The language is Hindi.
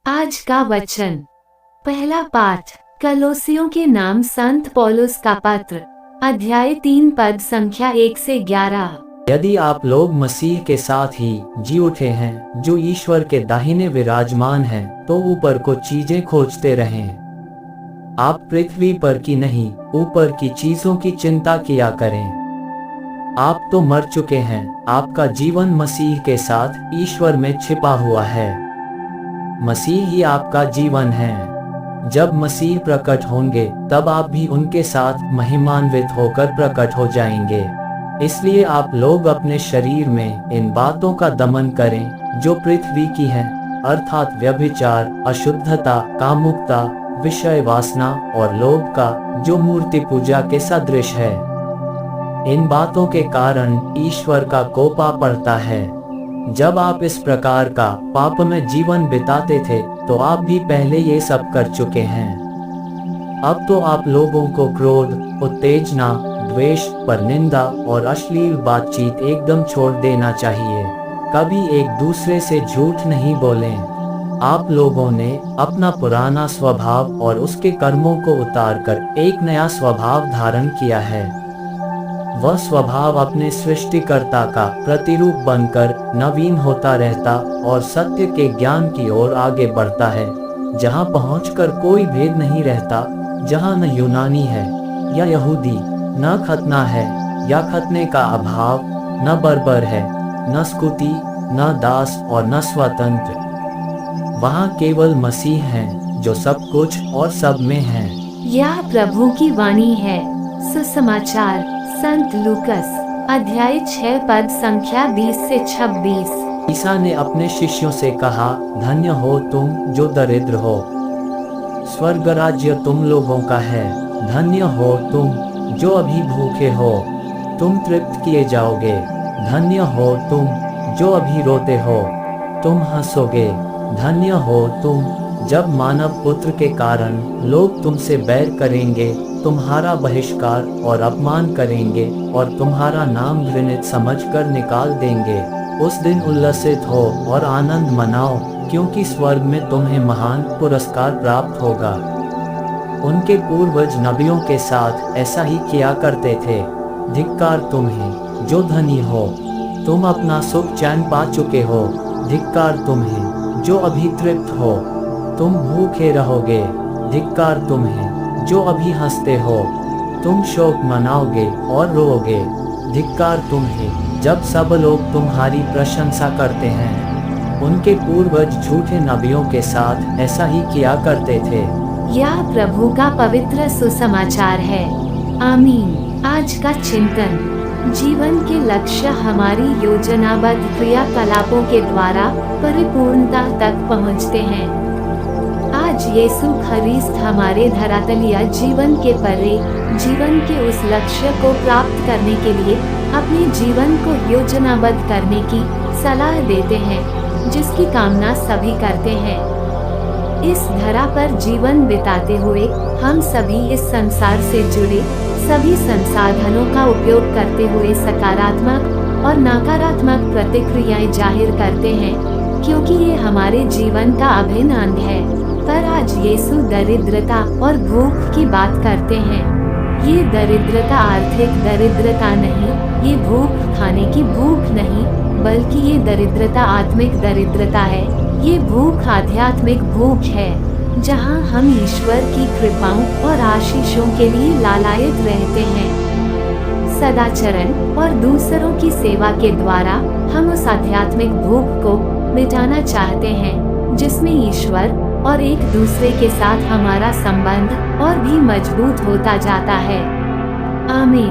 आज का वचन। पहला पाठ कलोसियों के नाम संत पौलुस का पत्र, अध्याय 3 पद संख्या 1 से 11। यदि आप लोग मसीह के साथ ही जी उठे हैं, जो ईश्वर के दाहिने विराजमान हैं, तो ऊपर को चीजें खोजते रहें। आप पृथ्वी पर की नहीं, ऊपर की चीजों की चिंता किया करें। आप तो मर चुके हैं, आपका जीवन मसीह के साथ ईश्वर में छिपा हुआ है। मसीह ही आपका जीवन है। जब मसीह प्रकट होंगे, तब आप भी उनके साथ महिमान्वित होकर प्रकट हो जाएंगे। इसलिए आप लोग अपने शरीर में इन बातों का दमन करें जो पृथ्वी की हैं, अर्थात व्यभिचार, अशुद्धता, कामुकता, विषय वासना और लोभ का, जो मूर्ति पूजा के सदृश है। इन बातों के कारण ईश्वर का कोप आ पड़ता है। जब आप इस प्रकार का पाप में जीवन बिताते थे, तो आप भी पहले ये सब कर चुके हैं। अब तो आप लोगों को क्रोध, उत्तेजना, द्वेष, परनिंदा और अश्लील बातचीत एकदम छोड़ देना चाहिए। कभी एक दूसरे से झूठ नहीं बोलें। आप लोगों ने अपना पुराना स्वभाव और उसके कर्मों को उतारकर एक नया स्वभाव धारण किया है। वह स्वभाव अपने सृष्टिकर्ता का प्रतिरूप बनकर नवीन होता रहता और सत्य के ज्ञान की ओर आगे बढ़ता है, जहां पहुंचकर कोई भेद नहीं रहता, जहां न यूनानी है या यहूदी, न खतना है या खतने का अभाव, न बर्बर है, न स्कुति, न दास और न स्वतंत्र। वहां केवल मसीह है, जो सब कुछ और सब में है। यह प्रभु की वाणी है। सुसमाचार संत लूकस, अध्याय 6 पद संख्या 20 से 26। ईसा ने अपने शिष्यों से कहा, धन्य हो तुम जो दरिद्र हो, स्वर्ग राज्य तुम लोगों का है। धन्य हो तुम जो अभी भूखे हो, तुम तृप्त किए जाओगे। धन्य हो तुम जो अभी रोते हो, तुम हंसोगे। धन्य हो तुम जब मानव पुत्र के कारण लोग तुमसे बैर करेंगे, तुम्हारा बहिष्कार और अपमान करेंगे और तुम्हारा नाम घृणित समझकर निकाल देंगे। उस दिन उल्लसित हो और आनंद मनाओ, क्योंकि स्वर्ग में तुम्हें महान पुरस्कार प्राप्त होगा। उनके पूर्वज नबियों के साथ ऐसा ही किया करते थे। धिक्कार तुम्हें जो धनी हो, तुम अपना सुख चैन पा चुके हो। धिक्कार तुम्हें जो अभी तृप्त हो, तुम भूखे रहोगे। धिक्कार तुम्हें जो अभी हंसते हो, तुम शोक मनाओगे और रोओगे। धिक्कार तुम्हें जब सब लोग तुम्हारी प्रशंसा करते हैं। उनके पूर्वज झूठे नबियों के साथ ऐसा ही किया करते थे। यह प्रभु का पवित्र सुसमाचार है। आमीन। आज का चिंतन। जीवन के लक्ष्य हमारी योजनाबद्ध क्रियाकलापों के द्वारा परिपूर्णता तक पहुँचते हैं। आज यीशु ख्रिस्त हमारे धरातलीय जीवन के परे जीवन के उस लक्ष्य को प्राप्त करने के लिए अपने जीवन को योजनाबद्ध करने की सलाह देते हैं, जिसकी कामना सभी करते हैं। इस धरा पर जीवन बिताते हुए हम सभी इस संसार से जुड़े सभी संसाधनों का उपयोग करते हुए सकारात्मक और नकारात्मक प्रतिक्रियाएं जाहिर करते हैं, क्योंकि ये हमारे जीवन का अभिन्न अंग है। पर आज यीशु दरिद्रता और भूख की बात करते हैं। ये दरिद्रता आर्थिक दरिद्रता नहीं, ये भूख खाने की भूख नहीं, बल्कि ये दरिद्रता आत्मिक दरिद्रता है। ये भूख आध्यात्मिक भूख है, जहां हम ईश्वर की कृपाओं और आशीषों के लिए लालायित रहते हैं। सदाचरण और दूसरों की सेवा के द्वारा हम उस आध्यात्मिक भूख को मिटाना चाहते हैं, जिसमें ईश्वर और एक दूसरे के साथ हमारा संबंध और भी मजबूत होता जाता है। आमीन।